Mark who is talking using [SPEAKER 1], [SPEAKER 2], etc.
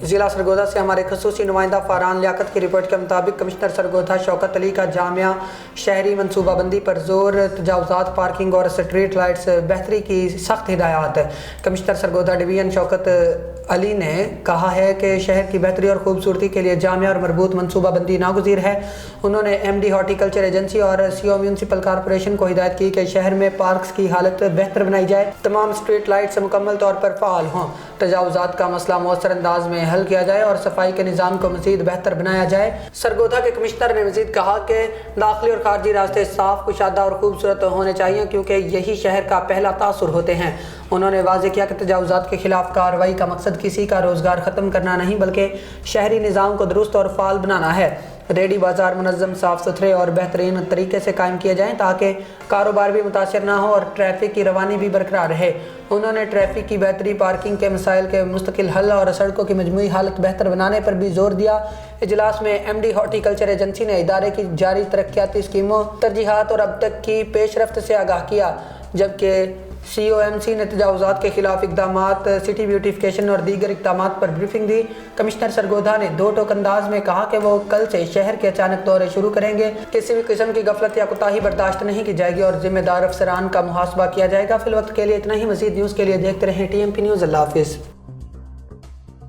[SPEAKER 1] ضلع سرگودا سے ہمارے خصوصی نمائندہ فاران لیاقت کی رپورٹ کے مطابق کمشنر سرگودا شوکت علی کا جامعہ شہری منصوبہ بندی پر زور، تجاوزات، پارکنگ اور اسٹریٹ لائٹس بہتری کی سخت ہدایات۔ کمشنر سرگودا ڈویژن شوکت علی نے کہا ہے کہ شہر کی بہتری اور خوبصورتی کے لیے جامع اور مربوط منصوبہ بندی ناگزیر ہے۔ انہوں نے ایم ڈی ہارٹیکلچر ایجنسی اور سی او میونسپل کارپوریشن کو ہدایت کی کہ شہر میں پارکس کی حالت بہتر بنائی جائے، تمام اسٹریٹ لائٹس مکمل طور پر فعال ہوں، تجاوزات کا مسئلہ مؤثر انداز میں حل کیا جائے اور صفائی کے نظام کو مزید بہتر بنایا جائے۔ سرگودا کے کمشنر نے مزید کہا کہ داخلی اور خارجی راستے صاف، کشادہ اور خوبصورت ہونے چاہیے کیونکہ یہی شہر کا پہلا تاثر ہوتے ہیں۔ انہوں نے واضح کیا کہ تجاوزات کے خلاف کارروائی کا مقصد کسی کا روزگار ختم کرنا نہیں بلکہ شہری نظام کو درست اور فعال بنانا ہے۔ ریڈی بازار منظم، صاف ستھرے اور بہترین طریقے سے قائم کیے جائیں تاکہ کاروبار بھی متاثر نہ ہو اور ٹریفک کی روانی بھی برقرار رہے۔ انہوں نے ٹریفک کی بہتری، پارکنگ کے مسائل کے مستقل حل اور سڑکوں کی مجموعی حالت بہتر بنانے پر بھی زور دیا۔ اجلاس میں ایم ڈی ہارٹیکلچر ایجنسی نے ادارے کی جاری ترقیاتی اسکیموں، ترجیحات اور اب تک کی پیش رفت سے آگاہ کیا، جبکہ سی او ایم سی نے تجاوزات کے خلاف اقدامات، سٹی بیوٹیفیکیشن اور دیگر اقدامات پر بریفنگ دی۔ کمشنر سرگودا نے دو ٹوک انداز میں کہا کہ وہ کل سے شہر کے اچانک دورے شروع کریں گے، کسی بھی قسم کی غفلت یا کوتاہی برداشت نہیں کی جائے گی اور ذمہ دار افسران کا محاسبہ کیا جائے گا۔ فی الوقت کے لیے اتنا ہی۔ مزید نیوز کے لیے دیکھتے رہیں TMP نیوز۔ اللہ حافظ۔